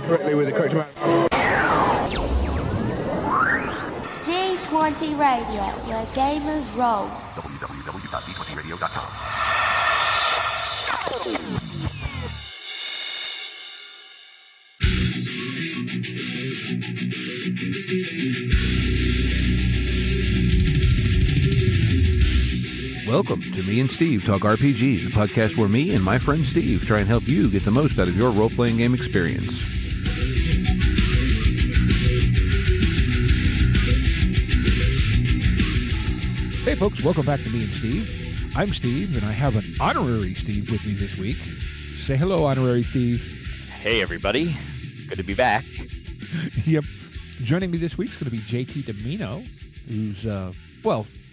correctly with the correct amount. D20 Radio, where gamers roll. www.d20radio.com. Welcome to Me and Steve Talk RPG, the podcast where me and my friend Steve try and help you get the most out of your role-playing game experience. Hey folks, welcome back to Me and Steve. I'm Steve, and I have an honorary Steve with me this week. Say hello, honorary Steve. Hey everybody, good to be back. Yep. Joining me this week is going to be JT Dimino, who's,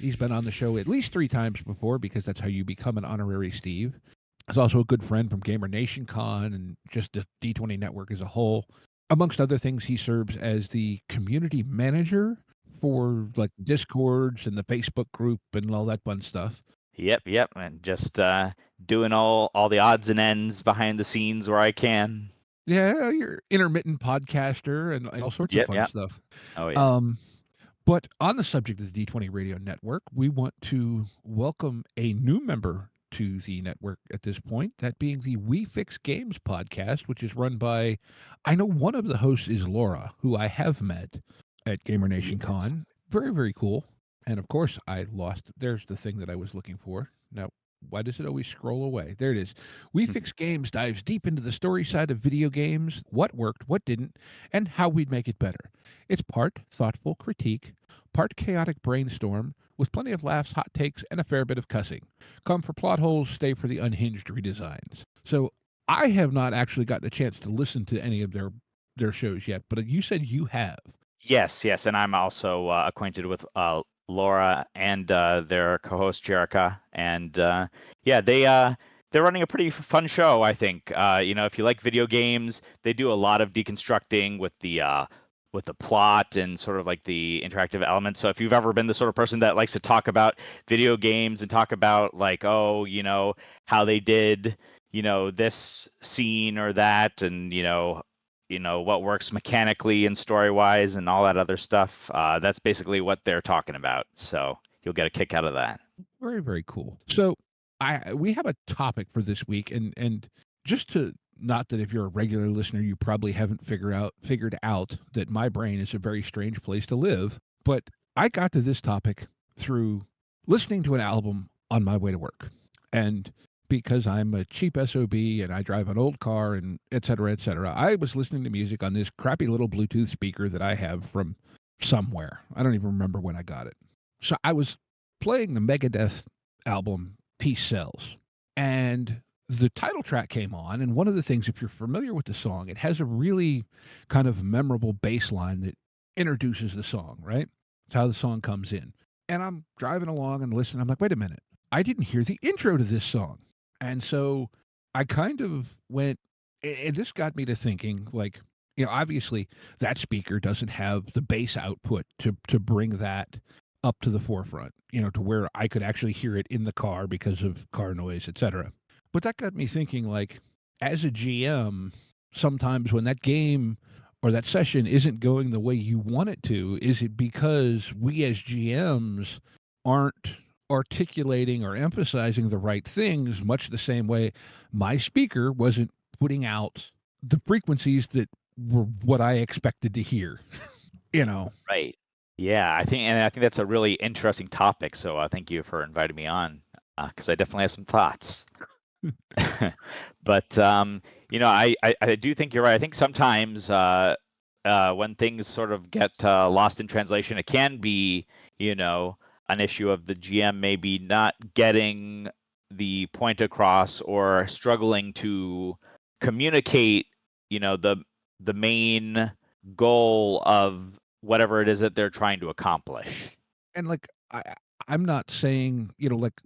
he's been on the show at least 3 times before because that's how you become an honorary Steve. He's also a good friend from Gamer Nation Con and just the D20 network as a whole. Amongst other things, he serves as the community manager for like Discords and the Facebook group and all that fun stuff. Yep, and just doing all the odds and ends behind the scenes where I can. Yeah, you're intermittent podcaster and all sorts of fun stuff. Oh yeah. But on the subject of the D20 Radio Network, we want to welcome a new member to the network at this point, that being the We Fix Games podcast, which is run by, I know one of the hosts is Laura, who I have met at Gamer Nation Con. Very, very cool. And of course, there's the thing that I was looking for. Now, why does it always scroll away? There it is. We Fix Games dives deep into the story side of video games, what worked, what didn't, and how we'd make it better. It's part thoughtful critique, part chaotic brainstorm, with plenty of laughs, hot takes, and a fair bit of cussing. Come for plot holes, stay for the unhinged redesigns. So I have not actually gotten a chance to listen to any of their shows yet, but you said you have. Yes, and I'm also acquainted with Laura and their co-host Jerica, and they're running a pretty fun show, I think. If you like video games, they do a lot of deconstructing with the plot and sort of like the interactive elements. So if you've ever been the sort of person that likes to talk about video games and talk about like, how they did, this scene or that, and what works mechanically and story-wise and all that other stuff, that's basically what they're talking about. So you'll get a kick out of that. Very, very cool. So we have a topic for this week, and just to, not that if you're a regular listener, you probably haven't figured out that my brain is a very strange place to live, but I got to this topic through listening to an album on my way to work. And because I'm a cheap SOB and I drive an old car and et cetera, I was listening to music on this crappy little Bluetooth speaker that I have from somewhere. I don't even remember when I got it. So I was playing the Megadeath album, Peace Sells, and the title track came on, and one of the things, if you're familiar with the song, it has a really kind of memorable bass line that introduces the song, right? It's how the song comes in. And I'm driving along and listening. I'm like, wait a minute. I didn't hear the intro to this song. And so I kind of went, and this got me to thinking, like, obviously that speaker doesn't have the bass output to bring that up to the forefront, to where I could actually hear it in the car because of car noise, et cetera. But that got me thinking, like, as a GM, sometimes when that game or that session isn't going the way you want it to, is it because we as GMs aren't articulating or emphasizing the right things, much the same way my speaker wasn't putting out the frequencies that were what I expected to hear, Right. Yeah, I think that's a really interesting topic. So thank you for inviting me on, because I definitely have some thoughts. But I do think you're right. I think sometimes when things sort of get lost in translation, it can be an issue of the GM maybe not getting the point across or struggling to communicate the main goal of whatever it is that they're trying to accomplish. And like I'm not saying, look,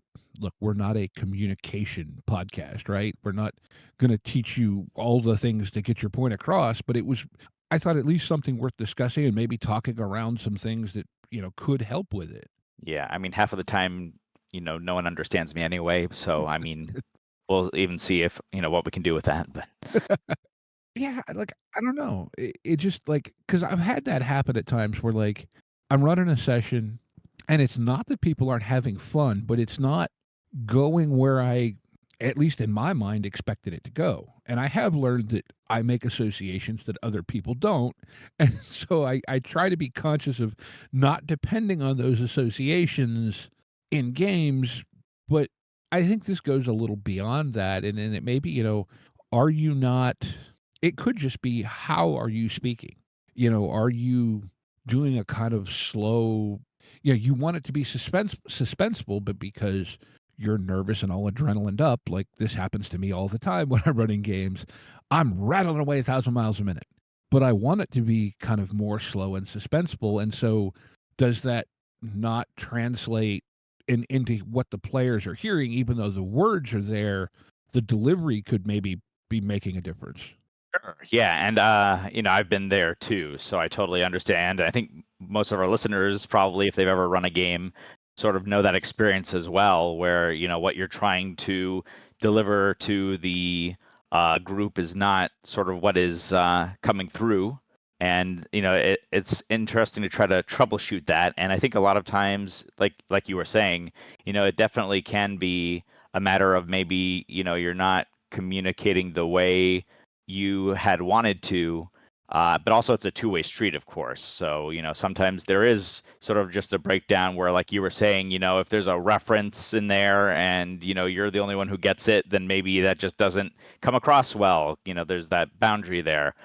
we're not a communication podcast, right? We're not going to teach you all the things to get your point across, but I thought at least something worth discussing and maybe talking around some things that, could help with it. Yeah, I mean, half of the time, no one understands me anyway. So, I mean, we'll even see if, what we can do with that. But Yeah, like, I don't know. It just, like, because I've had that happen at times where, like, I'm running a session, and it's not that people aren't having fun, but it's not going where I, at least in my mind, expected it to go. And I have learned that I make associations that other people don't, and so I try to be conscious of not depending on those associations in games, but I think this goes a little beyond that, and it may be, are you not it could just be, how are you speaking? Are you doing a kind of slow, you want it to be suspenseful, but because you're nervous and all adrenaline up, like this happens to me all the time when I'm running games, I'm rattling away 1,000 miles a minute. But I want it to be kind of more slow and suspenseful. And so does that not translate into what the players are hearing, even though the words are there, the delivery could maybe be making a difference. Sure. Yeah, and I've been there too, so I totally understand. I think most of our listeners probably, if they've ever run a game, sort of know that experience as well, where what you're trying to deliver to the group is not sort of what is coming through, and it's interesting to try to troubleshoot that. And I think a lot of times, like you were saying, it definitely can be a matter of maybe you're not communicating the way you had wanted to, but also it's a two-way street, of course. So, sometimes there is sort of just a breakdown where, like you were saying, if there's a reference in there and, you're the only one who gets it, then maybe that just doesn't come across well. There's that boundary there.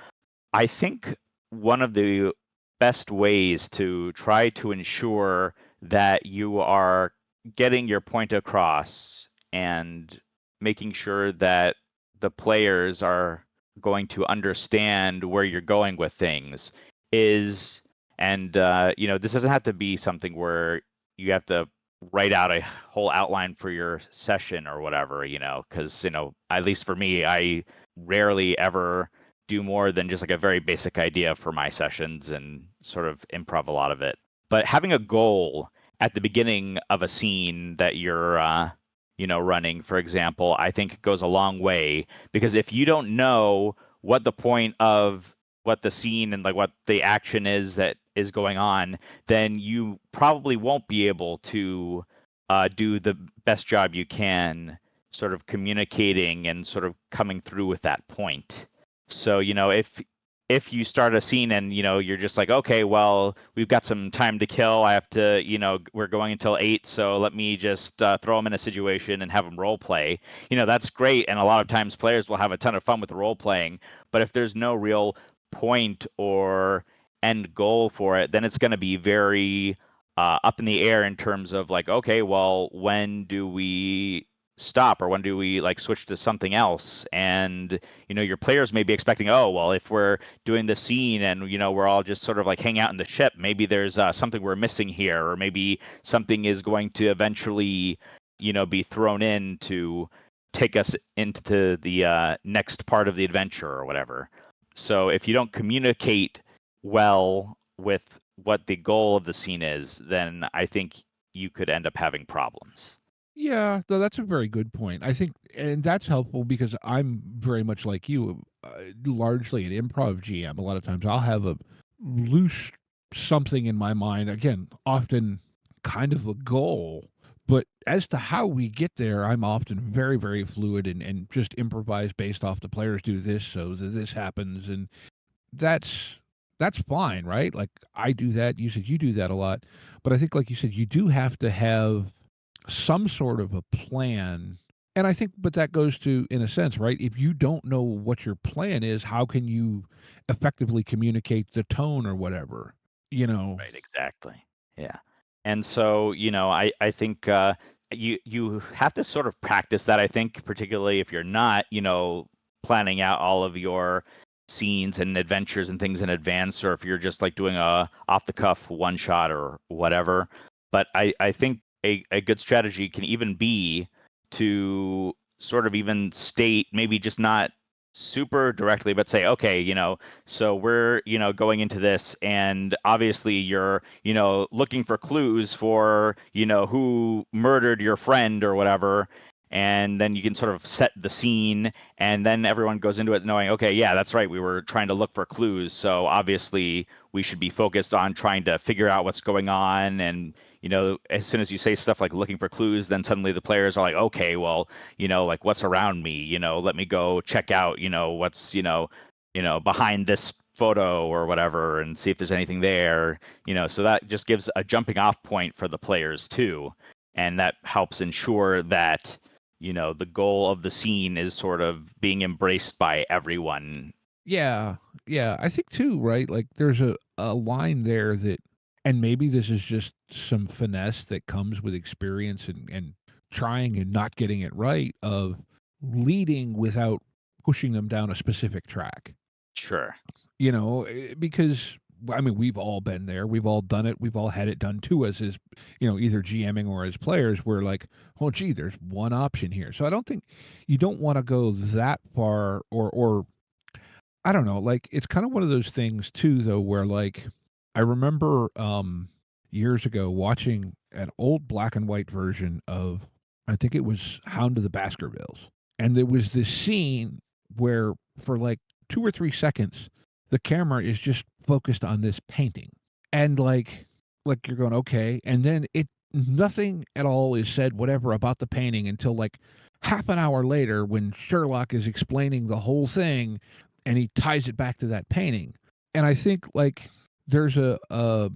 I think one of the best ways to try to ensure that you are getting your point across and making sure that the players are going to understand where you're going with things is, and this doesn't have to be something where you have to write out a whole outline for your session or whatever, because at least for me, I rarely ever do more than just like a very basic idea for my sessions and sort of improv a lot of it. But having a goal at the beginning of a scene that you're running, for example, I think goes a long way, because if you don't know what the point of what the scene and like what the action is that is going on, then you probably won't be able to do the best job you can sort of communicating and sort of coming through with that point. So, if you start a scene and you're just like, okay, well, we've got some time to kill. I have to, we're going until 8, so let me just throw them in a situation and have them role play. That's great, and a lot of times players will have a ton of fun with role playing. But if there's no real point or end goal for it, then it's going to be very up in the air in terms of like, okay, well, when do we stop, or when do we like switch to something else? And your players may be expecting, oh well, if we're doing the scene and we're all just sort of like hang out in the ship, maybe there's something we're missing here, or maybe something is going to eventually be thrown in to take us into the next part of the adventure or whatever. So if you don't communicate well with what the goal of the scene is, then I think you could end up having problems. Yeah, no, that's a very good point. I think, and that's helpful because I'm very much like you, largely an improv GM. A lot of times I'll have a loose something in my mind, again, often kind of a goal. But as to how we get there, I'm often very, very fluid and just improvise based off the players do this, so that this happens. And that's that's fine, right? Like I do that. You said you do that a lot. But I think, like you said, you do have to have some sort of a plan. And I think, but that goes to, in a sense, right? If you don't know what your plan is, how can you effectively communicate the tone or whatever? You know? Right, exactly. Yeah. And so, I think you have to sort of practice that, I think, particularly if you're not, planning out all of your scenes and adventures and things in advance, or if you're just like doing a off the cuff one shot or whatever. But I think a good strategy can even be to sort of even state, maybe just not super directly, but say, okay, so we're going into this, and obviously you're looking for clues for who murdered your friend or whatever, and then you can sort of set the scene, and then everyone goes into it knowing, okay, yeah, that's right, we were trying to look for clues, so obviously we should be focused on trying to figure out what's going on. And as soon as you say stuff like looking for clues, then suddenly the players are like, okay, well, like what's around me, let me go check out, what's behind this photo or whatever, and see if there's anything there. So that just gives a jumping off point for the players too, and that helps ensure that the goal of the scene is sort of being embraced by everyone. Yeah, yeah. I think too, right? Like there's a line there that, and maybe this is just some finesse that comes with experience and trying and not getting it right, of leading without pushing them down a specific track. Sure. Because I mean, we've all been there. We've all done it. We've all had it done to us as, either GMing or as players. We're like, oh, gee, there's one option here. So I don't think you don't want to go that far, or I don't know. Like, it's kind of one of those things too, though, where like I remember years ago watching an old black and white version of, I think it was Hound of the Baskervilles, and there was this scene where for like 2 or 3 seconds the camera is just focused on this painting, and like you're going, okay, and then it nothing at all is said whatever about the painting until like half an hour later when Sherlock is explaining the whole thing and he ties it back to that painting. And I think like there's a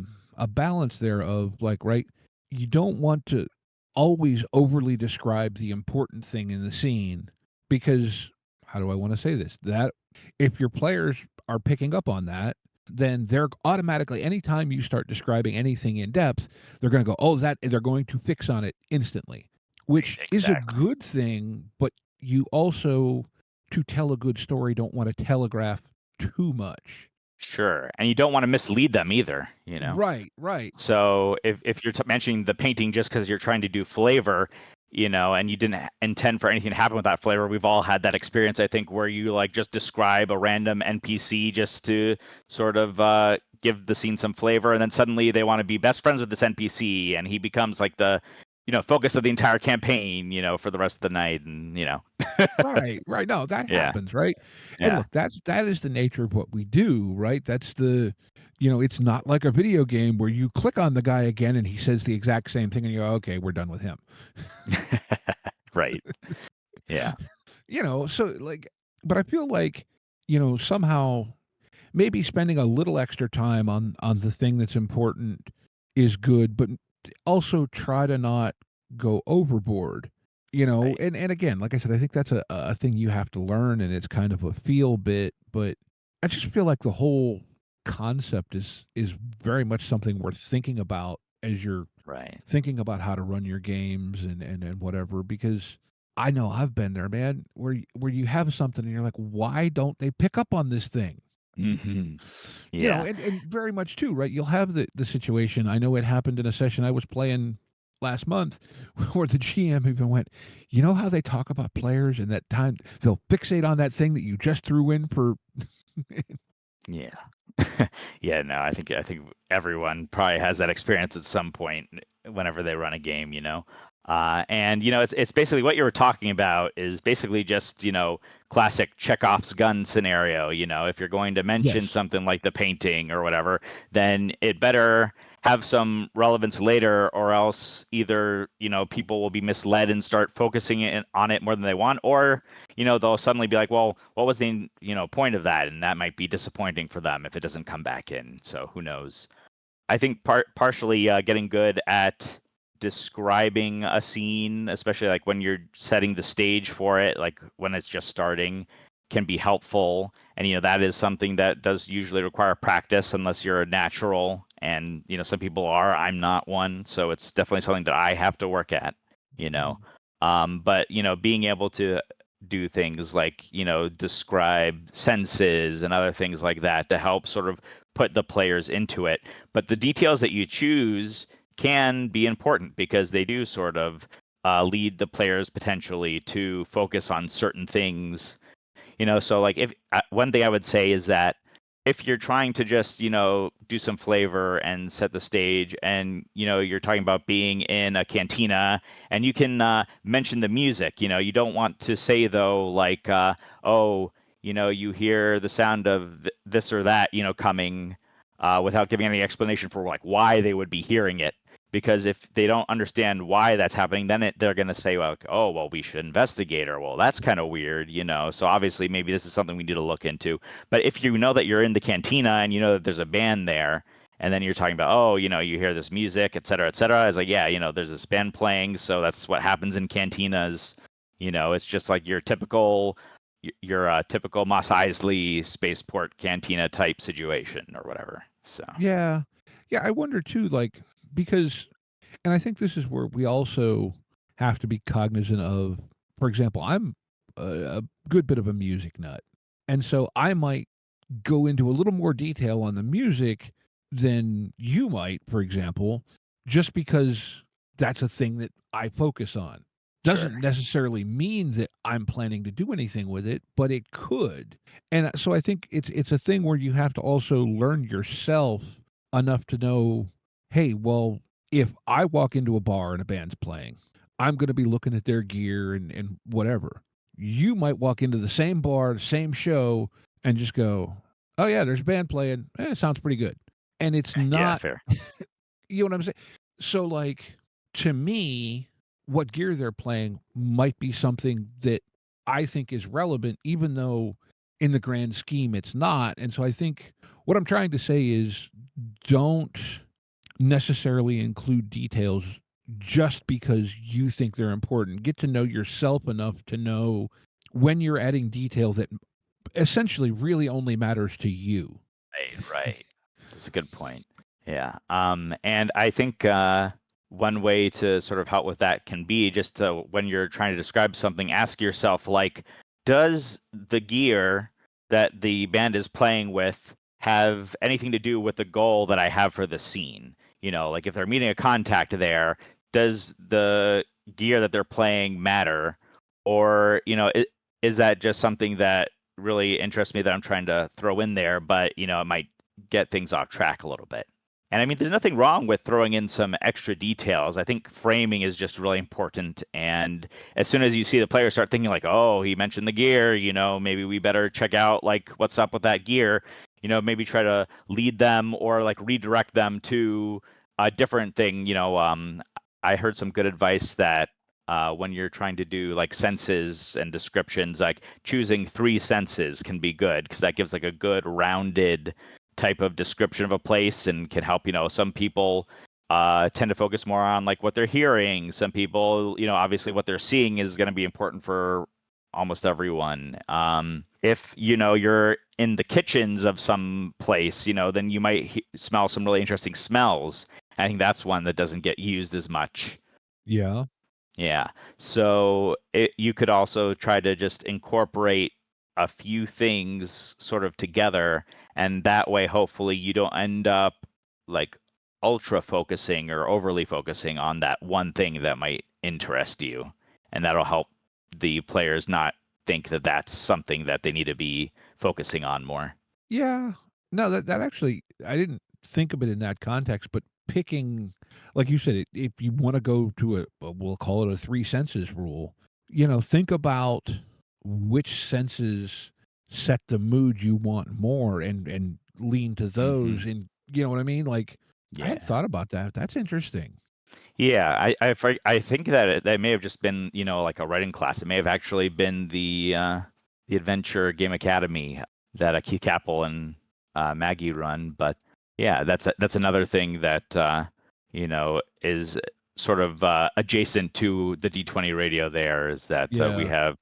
balance there of like, right, you don't want to always overly describe the important thing in the scene, because how do I want to say this, that if your players are picking up on that, then they're automatically, anytime you start describing anything in depth, they're going to go, oh, that, they're going to fix on it instantly, which is a Exactly. good thing. But you also, to tell a good story, don't want to telegraph too much. Sure. And you don't want to mislead them either, Right, right. So if you're mentioning the painting just because you're trying to do flavor, and you didn't intend for anything to happen with that flavor, we've all had that experience, I think, where you like just describe a random NPC just to sort of give the scene some flavor, and then suddenly they want to be best friends with this NPC, and he becomes like the focus of the entire campaign, for the rest of the night, and Right, right. No, that yeah, happens, right? And yeah. look, that is the nature of what we do, right? That's the, it's not like a video game where you click on the guy again and he says the exact same thing and you go, okay, we're done with him. Right. Yeah. So like, but I feel like, somehow maybe spending a little extra time on the thing that's important is good, but also try to not go overboard. Right. And again, like I said, I think that's a thing you have to learn, and it's kind of a feel bit, but I just feel like the whole concept is very much something worth thinking about as you're Right. thinking about how to run your games and whatever, because I know I've been there, man, where you have something and you're like, why don't they pick up on this thing? Hmm. Yeah. And very much too, right? You'll have the situation. I know it happened in a session I was playing last month where the GM even went, you know how they talk about players and that time they'll fixate on that thing that you just threw in for. Yeah. Yeah, no, I think everyone probably has that experience at some point whenever they run a game, and it's basically what you were talking about is basically just, classic Chekhov's gun scenario, if you're going to mention Yes. something like the painting or whatever, then it better have some relevance later, or else either, people will be misled and start focusing on it more than they want, or they'll suddenly be like, well, what was the, point of that? And that might be disappointing for them if it doesn't come back in. So who knows? I think partially getting good at describing a scene, especially like when you're setting the stage for it, like when it's just starting, can be helpful. And that is something that does usually require practice unless you're a natural. And some people are. I'm not one, so it's definitely something that I have to work at. You know, but being able to do things like describe senses and other things like that to help sort of put the players into it. But the details that you choose can be important because they do sort of lead the players potentially to focus on certain things. So like if one thing I would say is that if you're trying to just, do some flavor and set the stage, and, you're talking about being in a cantina, and you can mention the music. You don't want to say, though, like, oh, you hear the sound of this or that, coming, without giving any explanation for like why they would be hearing it. Because if they don't understand why that's happening, then they're going to say, well, oh, well, we should investigate, or, well, that's kind of weird. So obviously maybe this is something we need to look into. But if you know that you're in the cantina and you know that there's a band there, and then you're talking about, oh, you hear this music, et cetera, et cetera. It's like, yeah, there's this band playing, so that's what happens in cantinas. It's just like your typical Mos Eisley spaceport cantina type situation or whatever. So Yeah. Yeah, I wonder too, like, because, and I think this is where we also have to be cognizant of, for example, I'm a good bit of a music nut. And so I might go into a little more detail on the music than you might, for example, just because that's a thing that I focus on. sure. Doesn't necessarily mean that I'm planning to do anything with it, but it could. And so I think it's a thing where you have to also learn yourself enough to know, hey, well, if I walk into a bar and a band's playing, I'm going to be looking at their gear and whatever. You might walk into the same bar, the same show, and just go, "Oh yeah, there's a band playing. It sounds pretty good." And it's Yeah, not, fair. you know what I'm saying? So like, to me, what gear they're playing might be something that I think is relevant, even though in the grand scheme it's not. And so I think what I'm trying to say is, don't necessarily include details just because you think they're important. Get to know yourself enough to know when you're adding detail that essentially really only matters to you. Right. That's a good point. Yeah. And I think one way to sort of help with that can be just to, when you're trying to describe something, ask yourself, like, does the gear that the band is playing with have anything to do with the goal that I have for the scene? Like if they're meeting a contact there, does the gear that they're playing matter? Or, is that just something that really interests me that I'm trying to throw in there, but it might get things off track a little bit. And I mean, there's nothing wrong with throwing in some extra details. I think framing is just really important. And as soon as you see the player start thinking like, oh, he mentioned the gear, maybe we better check out like what's up with that gear, maybe try to lead them or like redirect them to a different thing. I heard some good advice that when you're trying to do like senses and descriptions, like choosing 3 senses can be good because that gives like a good rounded type of description of a place and can help. Some people tend to focus more on like what they're hearing. Some people, obviously what they're seeing is going to be important for almost everyone. If you're in the kitchens of some place, then you might smell some really interesting smells. I think that's one that doesn't get used as much. Yeah. Yeah. So you could also try to just incorporate a few things sort of together, and that way, hopefully, you don't end up like ultra focusing or overly focusing on that one thing that might interest you, and that'll help the players not think that that's something that they need to be focusing on more. Yeah. No, that actually, I didn't think of it in that context, but picking, like you said, if you want to go to we'll call it a 3 senses rule, think about which senses set the mood you want more and lean to those. Hmm. And you know what I mean? Like, I hadn't Yeah. thought about that. That's interesting. Yeah, I think that that may have just been, like a writing class. It may have actually been the Adventure Game Academy that Keith Capel and Maggie run. But yeah, that's another thing that is sort of adjacent to the D20 radio. There is that we Yeah. have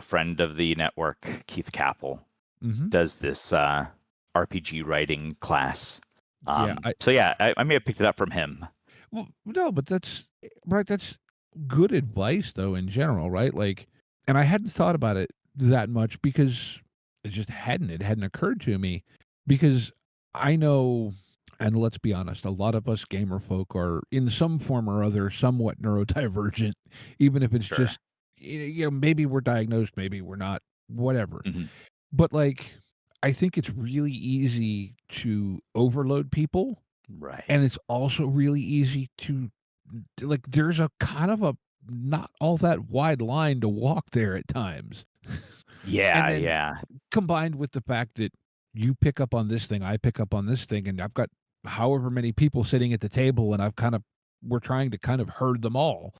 friend of the network Keith Capel Hmm. does this RPG writing class. Yeah. So yeah, I may have picked it up from him. Well, no, but that's right. That's good advice, though, in general, right? Like, and I hadn't thought about it that much because it hadn't occurred to me because I know, and let's be honest, a lot of us gamer folk are in some form or other somewhat neurodivergent, even if it's Sure. just, maybe we're diagnosed, maybe we're not, whatever. Hmm. But like, I think it's really easy to overload people, Right. and it's also really easy to like, there's a kind of a not all that wide line to walk there at times. And Yeah, then yeah. combined with the fact that you pick up on this thing, I pick up on this thing, and I've got however many people sitting at the table, and we're trying to kind of herd them all.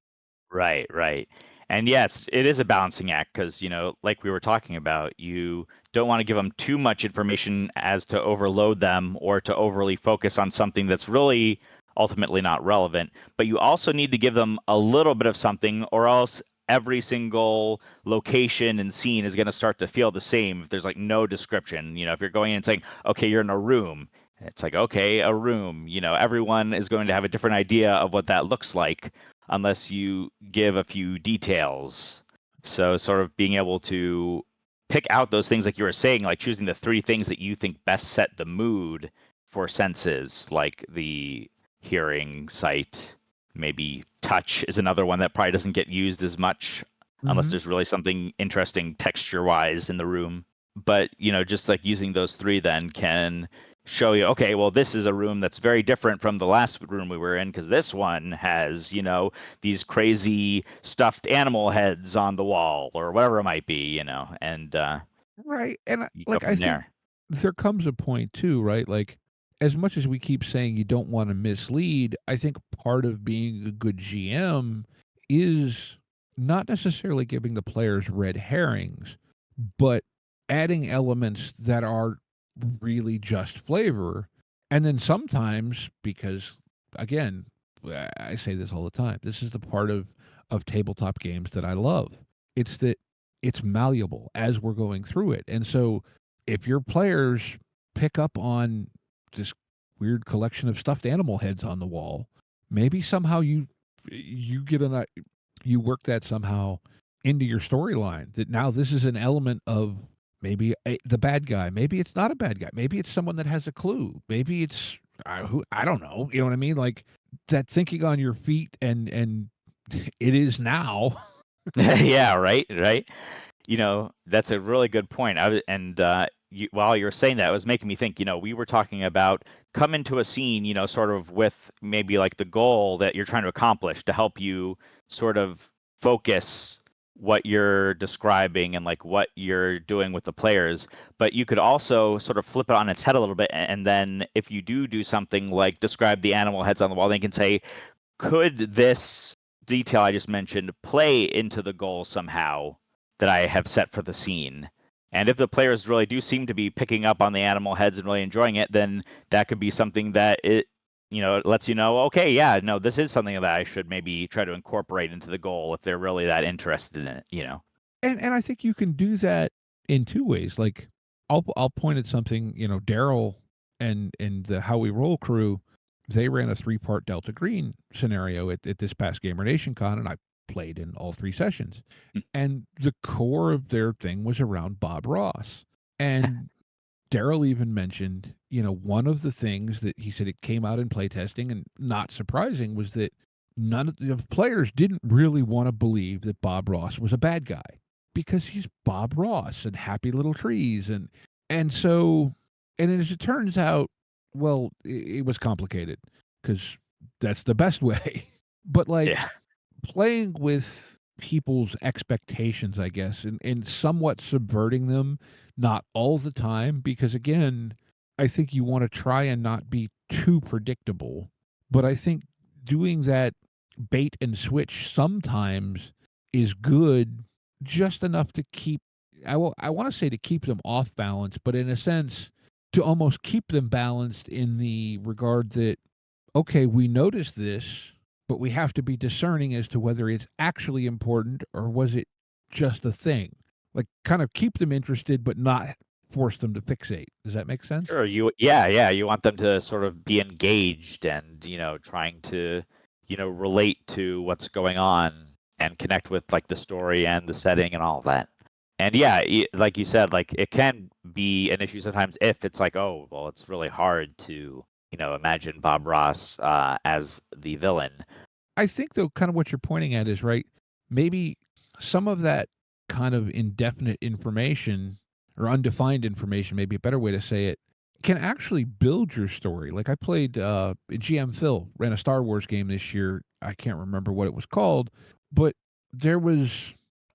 Right, right. And yes, it is a balancing act because, like we were talking about, you don't want to give them too much information as to overload them or to overly focus on something that's really ultimately not relevant. But you also need to give them a little bit of something, or else every single location and scene is going to start to feel the same if there's like no description. If you're going in and saying, okay, you're in a room, it's like, okay, a room, everyone is going to have a different idea of what that looks like unless you give a few details. So, sort of being able to pick out those things, like you were saying, like choosing the 3 things that you think best set the mood for senses, like the hearing, sight, maybe touch is another one that probably doesn't get used as much unless Mhm. there's really something interesting texture wise in the room. But, just like using those 3 then can show you, okay, well, this is a room that's very different from the last room we were in because this one has, these crazy stuffed animal heads on the wall or whatever it might be, and Right, and you go like, I from think there. there comes a point too, right? Like, as much as we keep saying you don't wanna mislead, I think part of being a good GM is not necessarily giving the players red herrings, but adding elements that are really just flavor, and then sometimes because, again, I say this all the time, this is the part of tabletop games that I love. It's that it's malleable as we're going through it. And so if your players pick up on this weird collection of stuffed animal heads on the wall, maybe somehow you get you work that somehow into your storyline that now this is an element of maybe the bad guy. Maybe it's not a bad guy. Maybe it's someone that has a clue. Maybe it's I don't know. You know what I mean? Like that thinking on your feet and it is now. Yeah, right, right. That's a really good point. And while you were saying that, it was making me think. We were talking about come into a scene, sort of with maybe like the goal that you're trying to accomplish to help you sort of focus what you're describing and like what you're doing with the players. But you could also sort of flip it on its head a little bit, and then if you do something like describe the animal heads on the wall, then you can say, could this detail I just mentioned play into the goal somehow that I have set for the scene? And if the players really do seem to be picking up on the animal heads and really enjoying it, then that could be something that it lets you know, okay, yeah, no, this is something that I should maybe try to incorporate into the goal if they're really that interested in it. And I think you can do that in 2 ways. Like, I'll point at something, Daryl and the How We Roll crew, they ran a 3-part Delta Green scenario at this past Gamer Nation Con, and I played in all 3 sessions. And the core of their thing was around Bob Ross. And Daryl even mentioned, one of the things that he said it came out in playtesting, and not surprising, was that none of the players didn't really want to believe that Bob Ross was a bad guy because he's Bob Ross and Happy Little Trees and so and as it turns out, well, it was complicated because that's the best way. But like Yeah. playing with people's expectations, I guess, and somewhat subverting them, not all the time, because again, I think you want to try and not be too predictable. But I think doing that bait and switch sometimes is good, just enough to keep I want to say to keep them off balance, but in a sense to almost keep them balanced in the regard that okay, we noticed this, but we have to be discerning as to whether it's actually important or was it just a thing. Like, kind of keep them interested, but not force them to fixate. Does that make sense? Sure. Yeah, you want them to sort of be engaged and, trying to, relate to what's going on and connect with like the story and the setting and all of that. And yeah, like you said, like it can be an issue sometimes if it's like, oh, well, it's really hard to, imagine Bob Ross as the villain. I think, though, kind of what you're pointing at is right. Maybe some of that kind of indefinite information or undefined information, maybe a better way to say it, can actually build your story. Like I played GM Phil ran a Star Wars game this year. I can't remember what it was called, but there was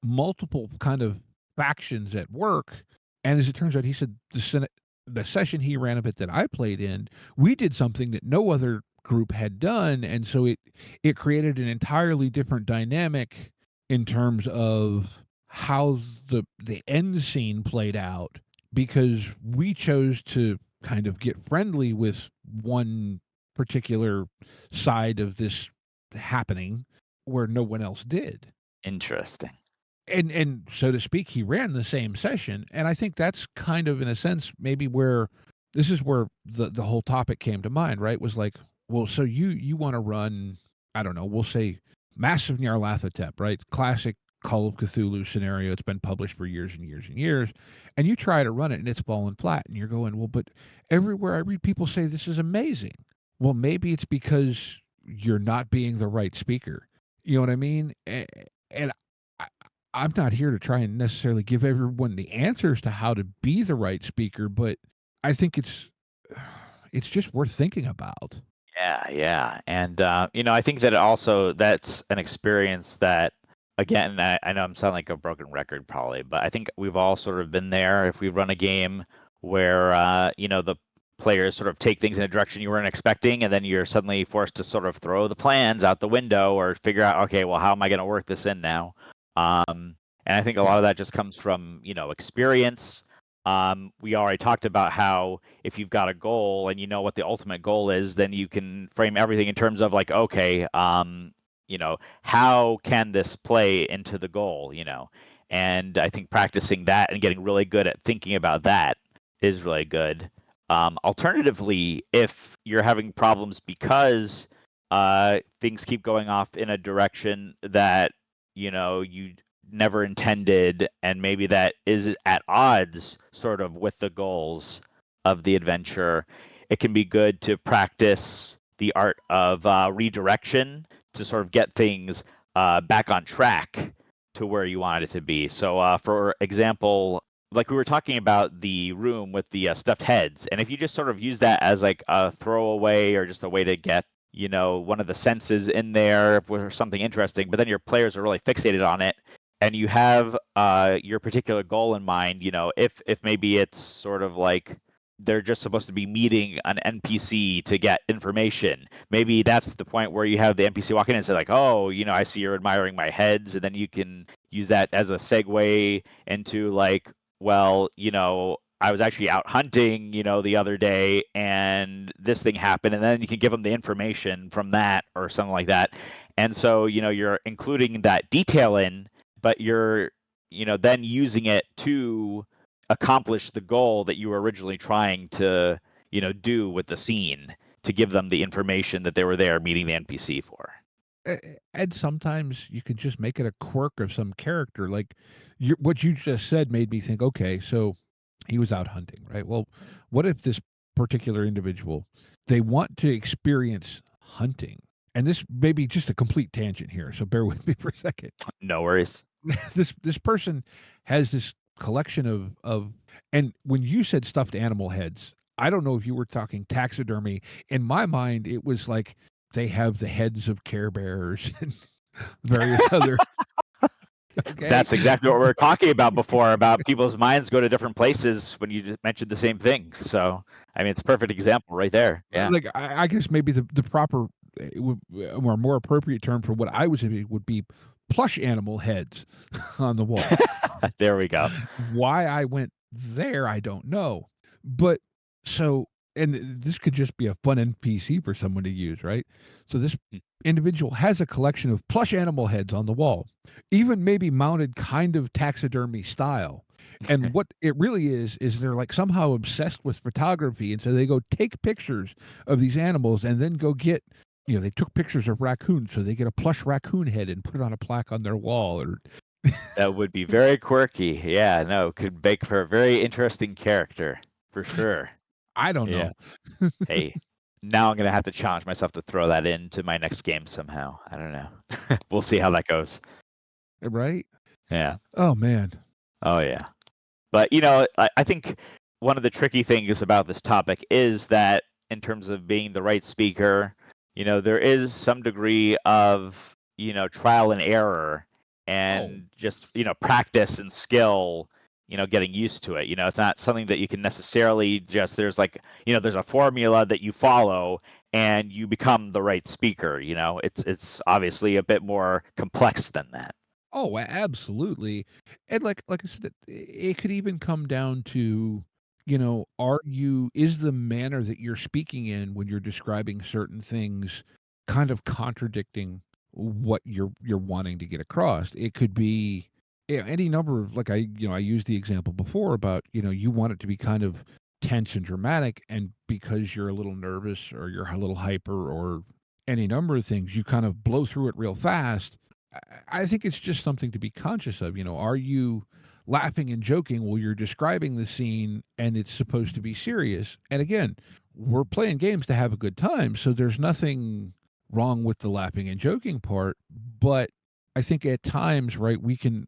multiple kind of factions at work. And as it turns out, he said the session he ran of it that I played in, we did something that no other group had done, and so it created an entirely different dynamic in terms of how the end scene played out, because we chose to kind of get friendly with one particular side of this happening where no one else did. Interesting. And so to speak, he ran the same session, and I think that's kind of, in a sense, maybe where this is where the whole topic came to mind, right? Was like, well, so you want to run, I don't know, we'll say Massive Nyarlathotep, right? Classic Call of Cthulhu scenario. It's been published for years and years and years, and you try to run it and it's fallen flat, and you're going, well, but everywhere I read, people say this is amazing. Well, maybe it's because you're not being the right speaker. You know what I mean? And I'm not here to try and necessarily give everyone the answers to how to be the right speaker, but I think it's just worth thinking about. Yeah. And I think that that's an experience that, again, I know I'm sounding like a broken record probably, but I think we've all sort of been there if we run a game where the players sort of take things in a direction you weren't expecting, and then you're suddenly forced to sort of throw the plans out the window or figure out, okay, well, how am I going to work this in now? And I think a lot of that just comes from experience. We already talked about how if you've got a goal and you know what the ultimate goal is, then you can frame everything in terms of like, okay, how can this play into the goal, And I think practicing that and getting really good at thinking about that is really good. Alternatively, if you're having problems because things keep going off in a direction that you never intended, and maybe that is at odds sort of with the goals of the adventure, it can be good to practice the art of redirection to sort of get things back on track to where you want it to be. So, for example, like we were talking about the room with the stuffed heads, and if you just sort of use that as like a throwaway or just a way to get one of the senses in there for something interesting, but then your players are really fixated on it, and you have your particular goal in mind, if maybe it's sort of like they're just supposed to be meeting an NPC to get information. Maybe that's the point where you have the NPC walk in and say like, oh, I see you're admiring my heads, and then you can use that as a segue into like, well, I was actually out hunting, the other day, and this thing happened, and then you can give them the information from that or something like that. And so, you're including that detail in, but you're, then using it to accomplish the goal that you were originally trying to, do with the scene, to give them the information that they were there meeting the NPC for. And sometimes you can just make it a quirk of some character. Like what you just said made me think, okay, so he was out hunting, right? Well, what if this particular individual, they want to experience hunting? And this may be just a complete tangent here, so bear with me for a second. No worries. This person has this collection of and when you said stuffed animal heads, I don't know if you were talking taxidermy. In my mind, it was like they have the heads of Care Bears and various other. Okay. That's exactly what we were talking about before, about people's minds go to different places when you just mentioned the same thing. So, I mean, it's a perfect example right there. Yeah. Like, I guess maybe the proper or more appropriate term for what I was thinking would be plush animal heads on the wall. There we go. Why I went there, I don't know. But so, and this could just be a fun NPC for someone to use, right? So this individual has a collection of plush animal heads on the wall, even maybe mounted kind of taxidermy style. And what it really is they're like somehow obsessed with photography. And so they go take pictures of these animals and then go get, they took pictures of raccoons. So they get a plush raccoon head and put it on a plaque on their wall. Or that would be very quirky. Yeah, no, could make for a very interesting character for sure. I don't know. Hey, now I'm going to have to challenge myself to throw that into my next game somehow. I don't know. We'll see how that goes. Right? Yeah. Oh, man. Oh, yeah. But I think one of the tricky things about this topic is that in terms of being the right speaker, there is some degree of trial and error and just practice and skill, getting used to it. It's not something that you can necessarily just there's there's a formula that you follow and you become the right speaker. It's obviously a bit more complex than that. Oh, absolutely. And like I said, it could even come down to, is the manner that you're speaking in when you're describing certain things kind of contradicting what you're wanting to get across? It could be any number of I used the example before about, you want it to be kind of tense and dramatic, and because you're a little nervous or you're a little hyper or any number of things, you kind of blow through it real fast. I think it's just something to be conscious of. Are you laughing and joking while you're describing the scene and it's supposed to be serious? And again, we're playing games to have a good time, so there's nothing wrong with the laughing and joking part. But I think at times, right, we can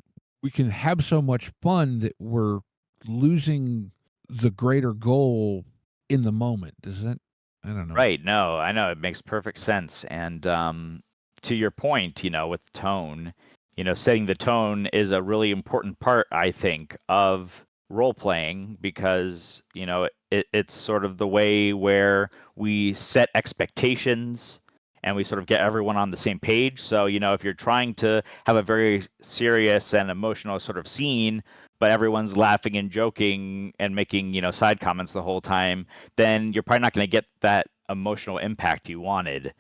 have so much fun that we're losing the greater goal in the moment. Does that? I don't know. Right. No, I know it makes perfect sense. And to your point, with tone, setting the tone is a really important part, I think, of role playing because, it's sort of the way where we set expectations and we sort of get everyone on the same page. So, if you're trying to have a very serious and emotional sort of scene, but everyone's laughing and joking and making, side comments the whole time, then you're probably not going to get that emotional impact you wanted,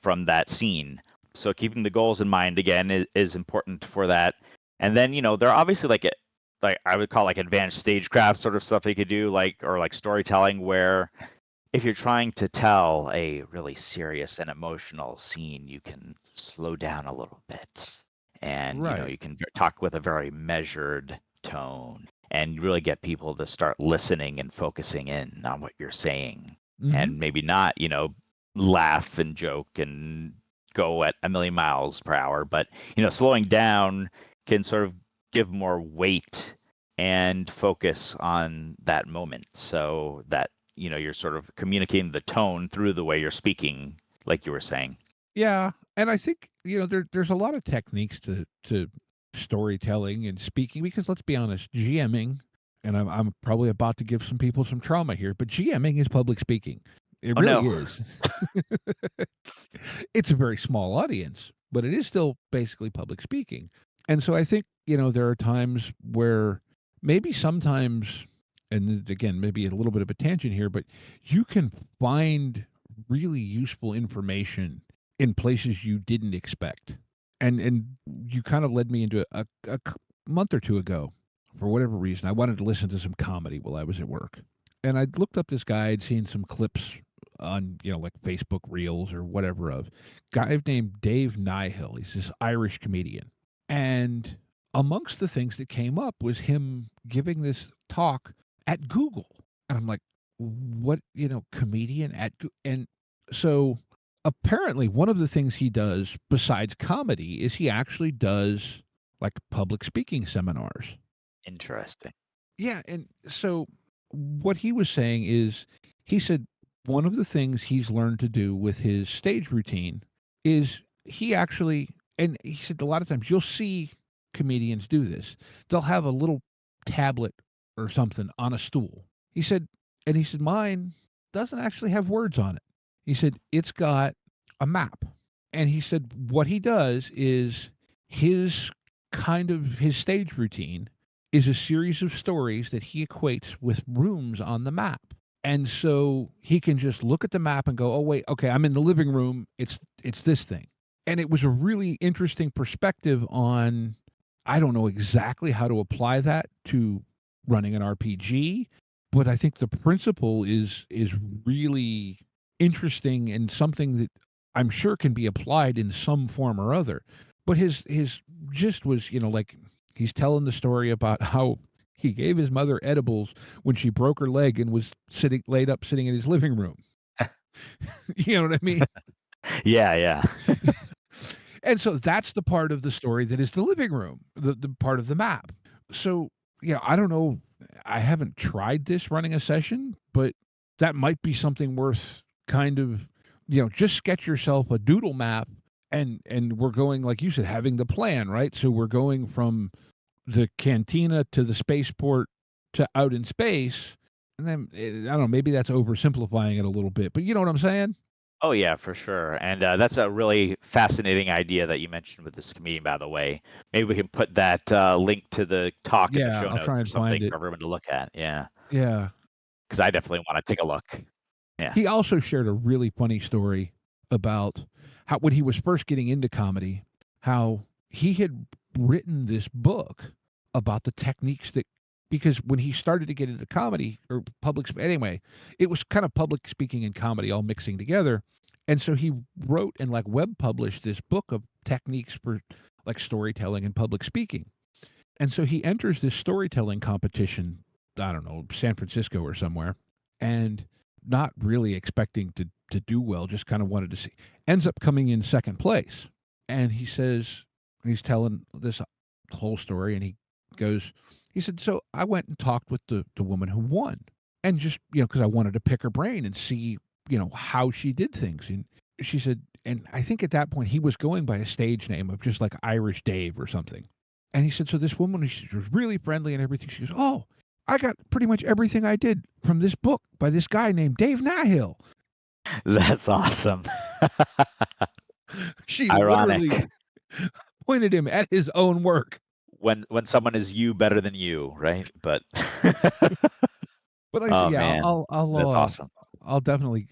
from that scene. So keeping the goals in mind again is important for that. And then, there are obviously like I would call like advanced stagecraft sort of stuff they could do, or like storytelling where if you're trying to tell a really serious and emotional scene, you can slow down a little bit. And Right. you can talk with a very measured tone and really get people to start listening and focusing in on what you're saying Hmm. and maybe not, laugh and joke and go at a million miles per hour, but slowing down can sort of give more weight and focus on that moment so that you're sort of communicating the tone through the way you're speaking, like you were saying. Yeah, and I think, there's a lot of techniques to storytelling and speaking because let's be honest, GMing, and I'm probably about to give some people some trauma here, but GMing is public speaking. It Oh really no. is. It's a very small audience, but it is still basically public speaking. And so I think, there are times where maybe sometimes, and again, maybe a little bit of a tangent here, but you can find really useful information in places you didn't expect. And you kind of led me into a month or two ago, for whatever reason. I wanted to listen to some comedy while I was at work. And I looked up this guy, I'd seen some clips on, like Facebook Reels or whatever of guy named Dave Nihill. He's this Irish comedian. And amongst the things that came up was him giving this talk at Google. And I'm like, what, comedian at Google? And so apparently one of the things he does besides comedy is he actually does like public speaking seminars. Interesting. Yeah, and so what he was saying is he said one of the things he's learned to do with his stage routine is he actually, and he said a lot of times you'll see comedians do this. They'll have a little tablet or something on a stool. He said, and he said mine doesn't actually have words on it. He said it's got a map. And he said what he does is his his stage routine is a series of stories that he equates with rooms on the map. And so he can just look at the map and go, "Oh wait, okay, I'm in the living room. It's this thing." And it was a really interesting perspective on I don't know exactly how to apply that to running an RPG, but I think the principle is really interesting and something that I'm sure can be applied in some form or other. But his gist was, like he's telling the story about how he gave his mother edibles when she broke her leg and was laid up sitting in his living room. You know what I mean? Yeah, yeah. And so that's the part of the story that is the living room, the part of the map. So Yeah, I don't know. I haven't tried this running a session, but that might be something worth kind of, just sketch yourself a doodle map and we're going like you said, having the plan, right? So we're going from the cantina to the spaceport to out in space. And then I don't know, maybe that's oversimplifying it a little bit, but you know what I'm saying? Oh yeah, for sure. And that's a really fascinating idea that you mentioned with this comedian, by the way. Maybe we can put that link to the talk in the Yeah, show I'll notes try or and find something it. for everyone to look at. Yeah, Yeah. because I definitely want to take a look. Yeah. He also shared a really funny story about how when he was first getting into comedy, how he had written this book about the techniques that because when he started to get into comedy or anyway, it was kind of public speaking and comedy all mixing together. And so he wrote and like web published this book of techniques for like storytelling and public speaking. And so he enters this storytelling competition, I don't know, San Francisco or somewhere, and not really expecting to do well, just kind of wanted to see. Ends up coming in second place. And he says he's telling this whole story and he said, so I went and talked with the woman who won. And just, because I wanted to pick her brain and see, how she did things. And she said, and I think at that point he was going by a stage name of just like Irish Dave or something. And he said, so this woman, she was really friendly and everything. She goes, oh, I got pretty much everything I did from this book by this guy named Dave Nahill. That's awesome. She literally Ironic pointed him at his own work. when someone is you better than you, right? But But like I said, oh yeah, man, that's awesome. I'll definitely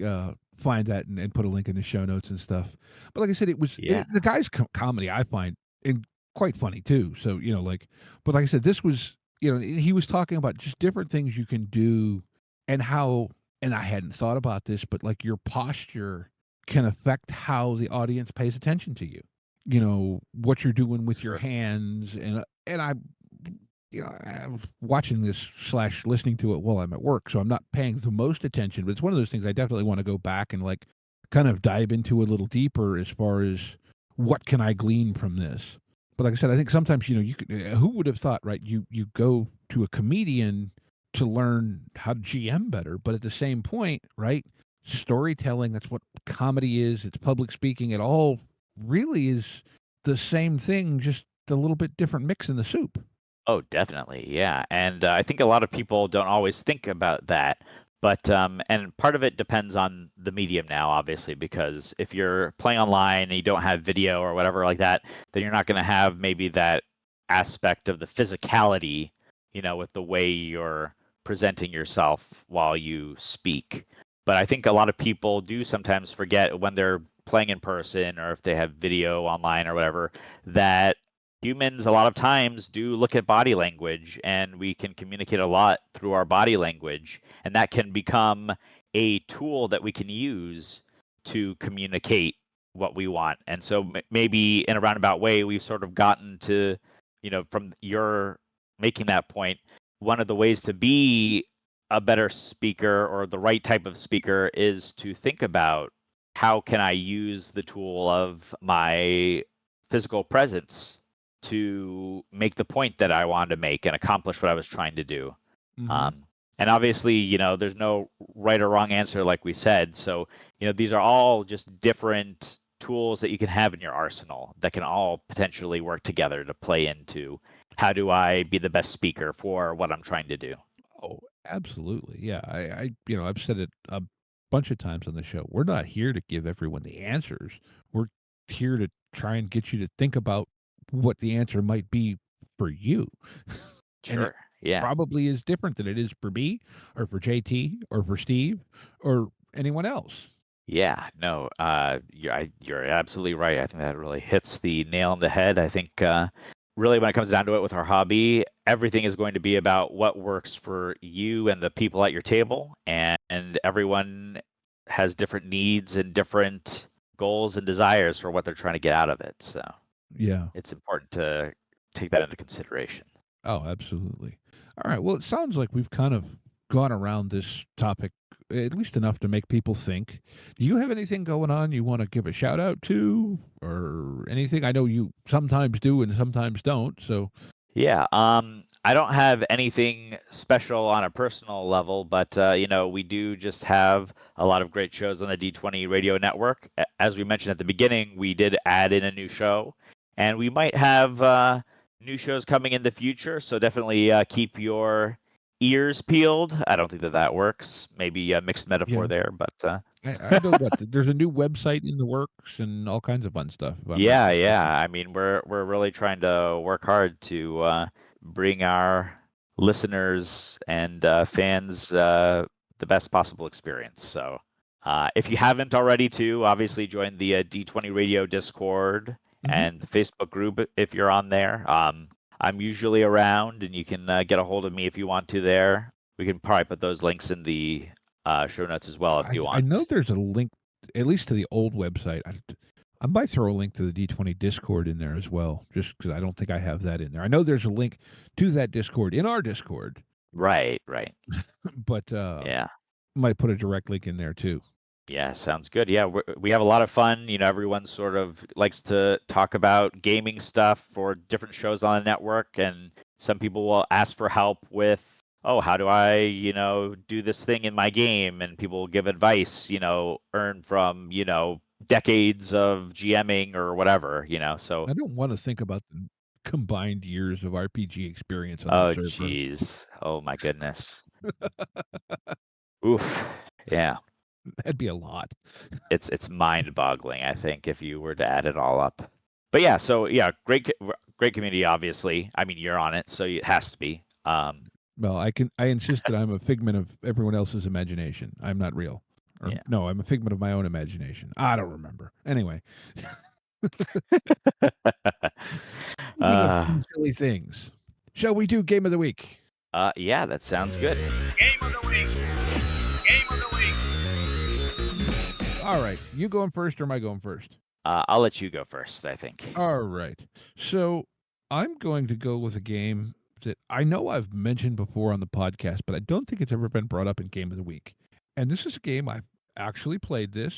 find that and put a link in the show notes and stuff. But like I said, Yeah, the guy's comedy I find quite funny too. So but like I said, this was he was talking about just different things you can do and how and I hadn't thought about this, but like your posture can affect how the audience pays attention to you. What you're doing with your sure. hands and I I'm watching this slash listening to it while I'm at work, so I'm not paying the most attention. But it's one of those things I definitely want to go back and like kind of dive into a little deeper as far as what can I glean from this. But like I said, I think sometimes you could, who would have thought, right? You go to a comedian to learn how to GM better, but at the same point, right? Storytelling, that's what comedy is. It's public speaking. It all really is the same thing, just a little bit different mix in the soup. Oh, definitely. Yeah. And I think a lot of people don't always think about that. But, and part of it depends on the medium now, obviously, because if you're playing online and you don't have video or whatever like that, then you're not going to have maybe that aspect of the physicality, with the way you're presenting yourself while you speak. But I think a lot of people do sometimes forget when they're playing in person or if they have video online or whatever, that humans a lot of times do look at body language and we can communicate a lot through our body language, and that can become a tool that we can use to communicate what we want. And so maybe in a roundabout way we've sort of gotten to, from your making that point, one of the ways to be a better speaker or the right type of speaker is to think about how can I use the tool of my physical presence to make the point that I wanted to make and accomplish what I was trying to do. Mhm. And obviously, there's no right or wrong answer, like we said. So, these are all just different tools that you can have in your arsenal that can all potentially work together to play into how do I be the best speaker for what I'm trying to do. Oh, absolutely. Yeah. I've said it a bunch of times on the show. We're not here to give everyone the answers. We're here to try and get you to think about what the answer might be for you. And it Sure. Yeah. probably is different than it is for me or for JT or for Steve or anyone else. Yeah, no, you're absolutely right. I think that really hits the nail on the head. I think really when it comes down to it with our hobby, everything is going to be about what works for you and the people at your table, and everyone has different needs and different goals and desires for what they're trying to get out of it. So Yeah. it's important to take that into consideration. Oh, absolutely. All right. Well, it sounds like we've kind of gone around this topic at least enough to make people think. Do you have anything going on you want to give a shout out to or anything? I know you sometimes do and sometimes don't. So, Yeah. I don't have anything special on a personal level, but we do just have a lot of great shows on the D20 Radio Network. As we mentioned at the beginning, we did add in a new show, and we might have new shows coming in the future. So definitely keep your ears peeled. I don't think that works. Maybe a mixed metaphor there, but I know that there's a new website in the works and all kinds of fun stuff. If I'm not yeah, mistaken. I mean, we're really trying to work hard to bring our listeners and fans the best possible experience. So, if you haven't already, too, obviously join the D20 Radio Discord and the Facebook group if you're on there. I'm usually around, and you can get a hold of me if you want to there. We can probably put those links in the show notes as well if you I want. know there's a link, at least to the old website. I might throw a link to the D20 Discord in there as well, just because I don't think I have that in there. I know there's a link to that Discord in our Discord, Right. but Yeah. might put a direct link in there too. Yeah, sounds good. Yeah, we have a lot of fun. Everyone sort of likes to talk about gaming stuff for different shows on the network, and some people will ask for help with, oh, how do I, do this thing in my game? And people will give advice, earned from, decades of GMing or whatever, So, I don't want to think about the combined years of RPG experience on that oh, server. geez. Oh, my goodness. Oof. Yeah. That'd be a lot. It's mind-boggling, I think, if you were to add it all up. But yeah, so yeah, great community, obviously. I mean, you're on it, so it has to be. Well, I insist that I'm a figment of everyone else's imagination. I'm not real. Or, Yeah. no, I'm a figment of my own imagination. I don't remember. Anyway. Speaking of fun, silly things, shall we do Game of the Week? Yeah, that sounds good. Game of the week. Game of the week. All right. You going first or am I going first? I'll let you go first, I think. All right. So I'm going to go with a game that I know I've mentioned before on the podcast, but I don't think it's ever been brought up in Game of the Week. And this is a game I've actually played this,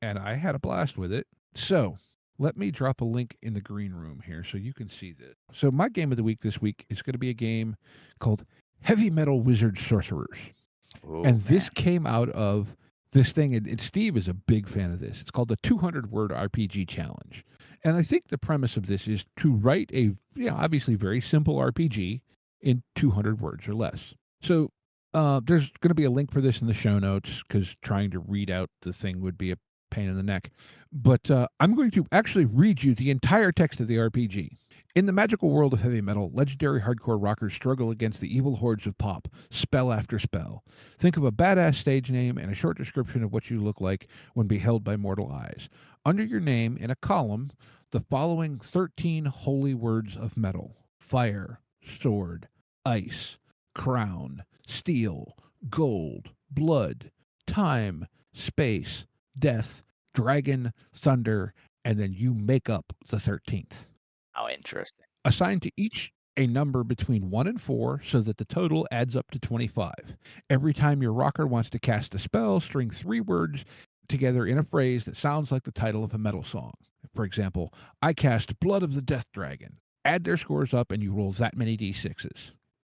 and I had a blast with it. So let me drop a link in the green room here so you can see this. So my Game of the Week this week is going to be a game called Heavy Metal Wizard Sorcerers. Ooh, and this man. came out of this thing, and Steve is a big fan of this. It's called the 200-word RPG challenge. And I think the premise of this is to write a, obviously very simple RPG in 200 words or less. So there's going to be a link for this in the show notes, because trying to read out the thing would be a pain in the neck. But I'm going to actually read you the entire text of the RPG. In the magical world of heavy metal, legendary hardcore rockers struggle against the evil hordes of pop, spell after spell. Think of a badass stage name and a short description of what you look like when beheld by mortal eyes. Under your name, in a column, the following 13 holy words of metal: fire, sword, ice, crown, steel, gold, blood, time, space, death, dragon, thunder, and then you make up the 13th. How interesting. Assign to each a number between 1 and 4 so that the total adds up to 25. Every time your rocker wants to cast a spell, string 3 words together in a phrase that sounds like the title of a metal song. For example, I cast Blood of the Death Dragon. Add their scores up and you roll that many d6s.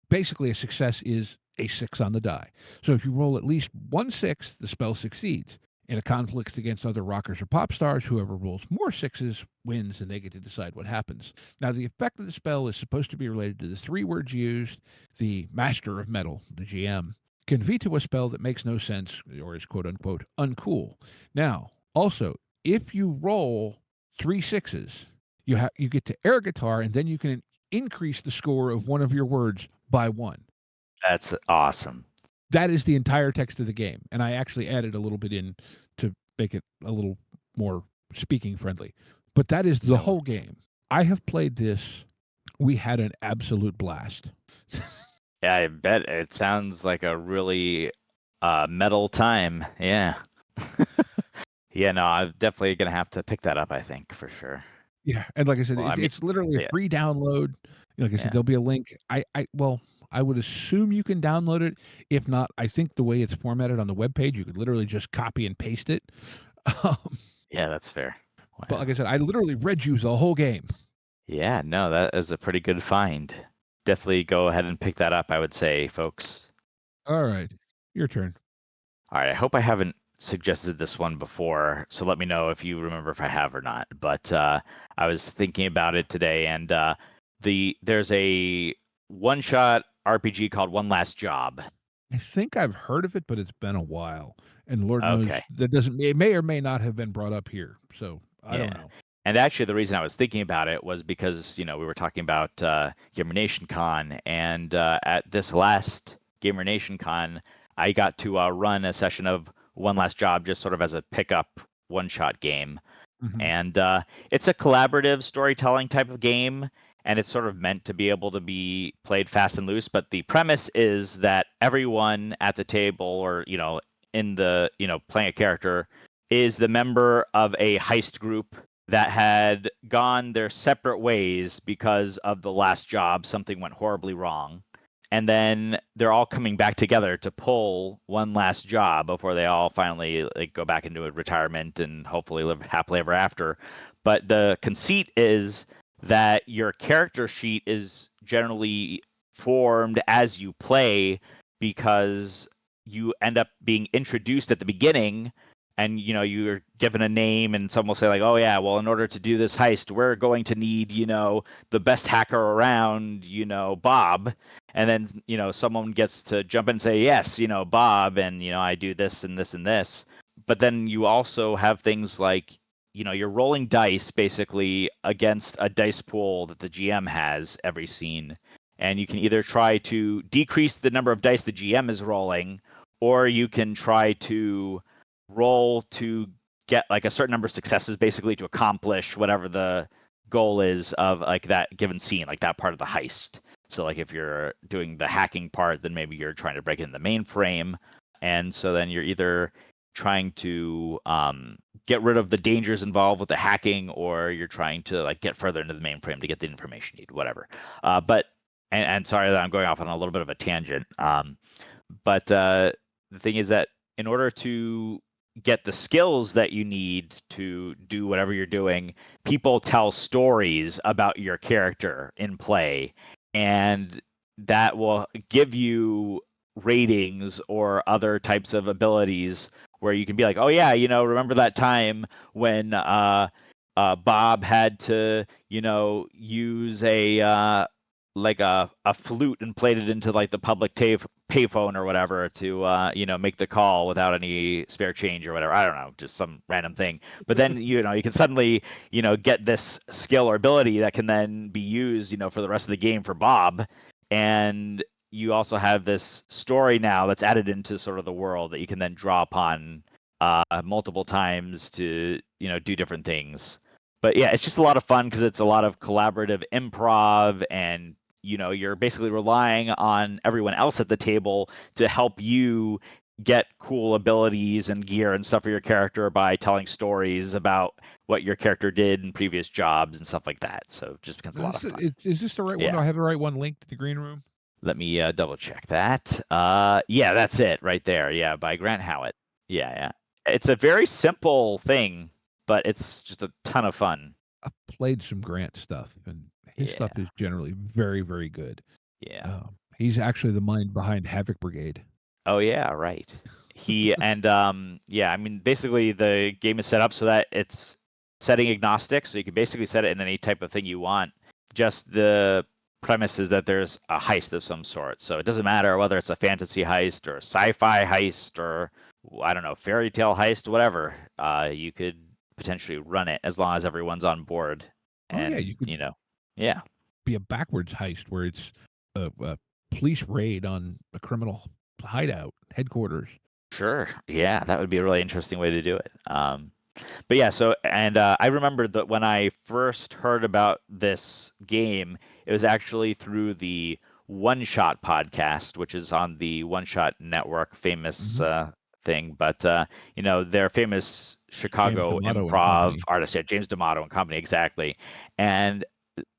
Basically, a success is a 6 on the die. So if you roll at least 1 6, the spell succeeds. In a conflict against other rockers or pop stars, whoever rolls more 6s wins, and they get to decide what happens. Now, the effect of the spell is supposed to be related to the 3 words used. The Master of Metal, the GM, can veto a spell that makes no sense or is quote-unquote uncool. Now, also, if you roll 3 6s, you get to air guitar, and then you can increase the score of one of your words by 1. That's awesome. That is the entire text of the game, and I actually added a little bit in to make it a little more speaking friendly. But that is the whole game. I have played this. We had an absolute blast. Yeah, I bet it sounds like a really metal time. Yeah. Yeah, no, I'm definitely going to have to pick that up, I think, for sure. Yeah, and like I said, Well, it's literally a free download. Like I said, Yeah. there'll be a link. I would assume you can download it. If not, I think the way it's formatted on the webpage, you could literally just copy and paste it. Yeah, that's fair. Wow. But like I said, I literally read you the whole game. Yeah, no, that is a pretty good find. definitely go ahead and pick that up, I would say, folks. All right, your turn. All right, I hope I haven't suggested this one before, so let me know if you remember if I have or not. But I was thinking about it today, and there's a one-shot RPG called One Last Job. I think I've heard of it, but it's been a while, and Lord knows Okay. that doesn't. It may or may not have been brought up here, so I don't Yeah. know. And actually, the reason I was thinking about it was because, we were talking about Gamer Nation Con, and at this last Gamer Nation Con, I got to run a session of One Last Job just sort of as a pickup one-shot game. Mhm. And it's a collaborative storytelling type of game, and it's sort of meant to be able to be played fast and loose. But the premise is that everyone at the table, or in the playing a character, is the member of a heist group that had gone their separate ways because of the last job. Something went horribly wrong. And then they're all coming back together to pull one last job before they all finally go back into a retirement and hopefully live happily ever after. But the conceit is that your character sheet is generally formed as you play, because you end up being introduced at the beginning, and you're given a name, and someone will say like, oh yeah, well, in order to do this heist, we're going to need the best hacker around, Bob. And then someone gets to jump in and say, yes, Bob, and I do this and this and this. But then you also have things like you're rolling dice basically against a dice pool that the GM has every scene, and you can either try to decrease the number of dice the GM is rolling, or you can try to roll to get like a certain number of successes, basically to accomplish whatever the goal is of like that given scene, like that part of the heist. So like if you're doing the hacking part, then maybe you're trying to break into the mainframe, and so then you're either trying to get rid of the dangers involved with the hacking, or you're trying to like get further into the mainframe to get the information you need, whatever. And sorry that I'm going off on a little bit of a tangent. But the thing is that in order to get the skills that you need to do whatever you're doing, people tell stories about your character in play, and that will give you ratings or other types of abilities where you can be like, oh yeah, remember that time when Bob had to use a flute and played it into like the public payphone or whatever to make the call without any spare change or whatever. I don't know, just some random thing. But then you can suddenly get this skill or ability that can then be used for the rest of the game for Bob. And you also have this story now that's added into sort of the world that you can then draw upon multiple times to do different things. But yeah, it's just a lot of fun because it's a lot of collaborative improv, and you're basically relying on everyone else at the table to help you get cool abilities and gear and stuff for your character by telling stories about what your character did in previous jobs and stuff like that. So it just becomes a lot of fun. Is this the right one? Do Yeah. I have the right one linked to the green room? Let me double check that. Yeah, that's it right there. Yeah, by Grant Howitt. Yeah. It's a very simple thing, but it's just a ton of fun. I've played some Grant stuff, and his stuff is generally very, very good. Yeah. He's actually the mind behind Havoc Brigade. Oh yeah, right. He and yeah, I mean basically the game is set up so that it's setting agnostic, so you can basically set it in any type of thing you want. Just the premise is that there's a heist of some sort. So it doesn't matter whether it's a fantasy heist or a sci-fi heist or I don't know, fairy tale heist, whatever. You could potentially run it as long as everyone's on board. And yeah, you could yeah. be a backwards heist where it's a police raid on a criminal hideout headquarters. Sure. Yeah, that would be a really interesting way to do it. But yeah, so and I remember that when I first heard about this game, it was actually through the One Shot podcast, which is on the One Shot Network, famous thing. But they're famous Chicago improv artists, yeah, James D'Amato and company, exactly. And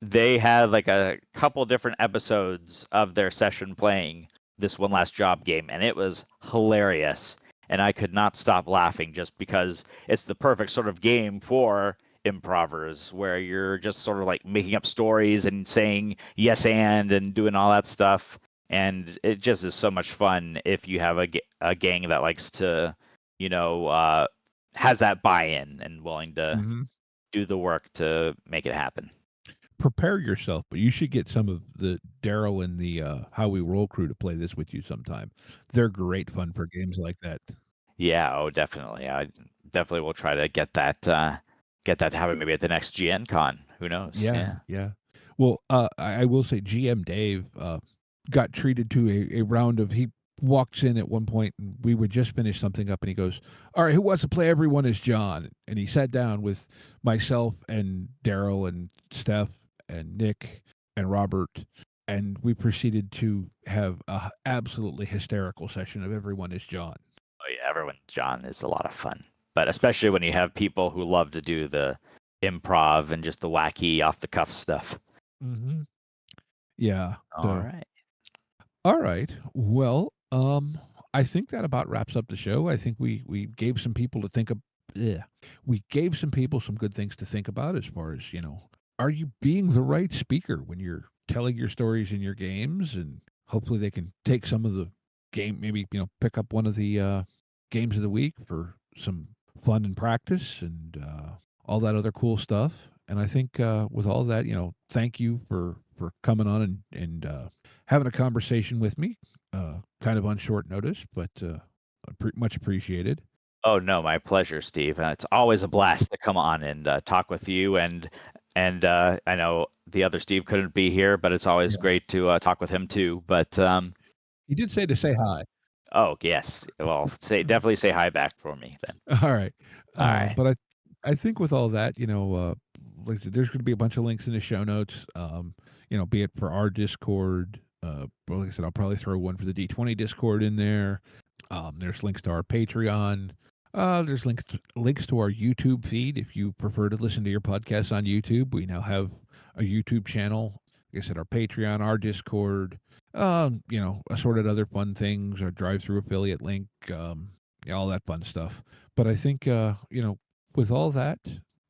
they had like a couple different episodes of their session playing this One Last Job game, and it was hilarious. And I could not stop laughing just because it's the perfect sort of game for improvers where you're just sort of like making up stories and saying yes and doing all that stuff. And it just is so much fun if you have a gang that likes to, has that buy-in and willing to Mm-hmm. do the work to make it happen. Prepare yourself, but you should get some of the Daryl and the How We Roll crew to play this with you sometime. They're great fun for games like that. Yeah, oh, definitely. I definitely will try to get that to happen maybe at the next GN Con. Who knows? Yeah, Yeah. yeah. Well, I will say GM Dave got treated to a round of he walks in at one point and we would just finish something up and he goes, "All right, who wants to play Everyone is John?" And he sat down with myself and Daryl and Steph and Nick and Robert and we proceeded to have a absolutely hysterical session of Everyone is John. Oh yeah, everyone John is a lot of fun. But especially when you have people who love to do the improv and just the wacky off the cuff stuff. Mm-hmm. Yeah. All right. All right. Well, I think that about wraps up the show. I think we gave some people to think of. We gave some people some good things to think about as far as are you being the right speaker when you're telling your stories in your games, and hopefully they can take some of the game, maybe pick up one of the games of the week for some fun and practice and all that other cool stuff. And I think with all that, thank you for coming on and having a conversation with me, kind of on short notice, but much appreciated. Oh no, my pleasure, Steve. It's always a blast to come on and talk with you. And I know the other Steve couldn't be here, but it's always Yeah. great to talk with him too. But He did say to say hi. oh yes, well, definitely say hi back for me then. All right. All right. But I think with all that, like I said, there's going to be a bunch of links in the show notes. Be it for our Discord. But like I said, I'll probably throw one for the D20 Discord in there. There's links to our Patreon. There's links to our YouTube feed if you prefer to listen to your podcasts on YouTube. We now have a YouTube channel. Like I said, our Patreon, our Discord, assorted other fun things, our drive-through affiliate link, all that fun stuff. But I think, with all that,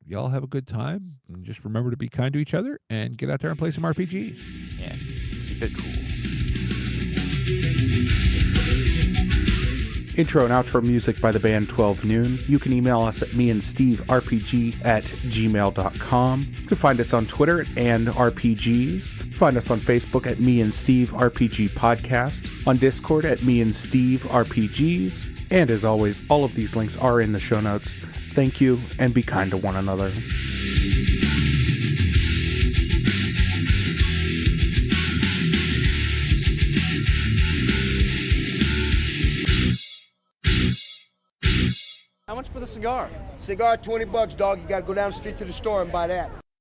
y'all have a good time. And just remember to be kind to each other and get out there and play some RPGs. Yeah, keep it cool. Intro and outro music by the band 12 Noon. You can email us at meandsteverpg@gmail.com. You can find us on Twitter and RPGs. Find us on Facebook at Me and Steve RPG Podcast. On Discord at Me and Steve RPGs. And as always, all of these links are in the show notes. Thank you, and be kind to one another. How much for the cigar? Cigar, $20, dog. You gotta go down the street to the store and buy that.